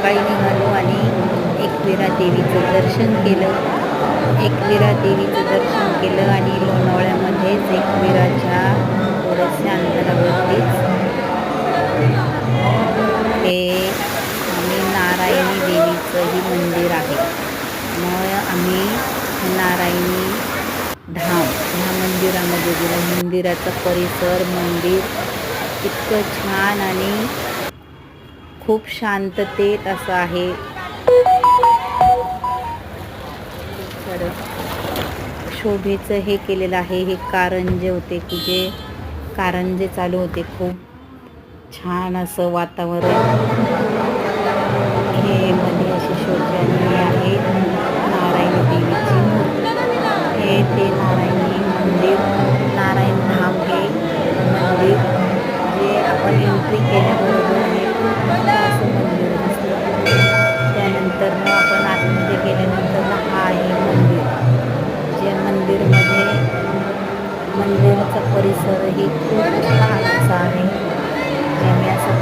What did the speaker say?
सकाळी निघालो आणि एकविरा देवीचं दर्शन केलं. एकविरा देवीचं दर्शन केलं आणि लोणावळ्यामध्येच एकविराच्या थोड्याशा अंतरावरतीच हे आणि नारायणी देवीचंही मंदिर आहे. मग आम्ही नारायणी धाम ह्या मंदिरामध्ये गेलो. मंदिराचा परिसर, मंदिर इतकं छान आणि खूप शांततेत असं आहे. शोभेचं हे केलेलं आहे. हे कारंजे होते की जे कारंजे चालू होते. खूप छान असं वातावरण. हे मध्ये अशी शोभेची आहे नारायणी देवीची मूर्ती. हे ते नारायणी मंदिर, नारायण धाम हे मंदिर जे आपण एंट्री केल्याबरोबर हे खूप मोठं असं मंदिर दिसतं. त्यानंतर मग आपण आतमध्ये गेल्यानंतर हा आहे मंदिर. जे मंदिरमध्ये मंदिराचा परिसरही खूप छान असा आहे. जे मी असं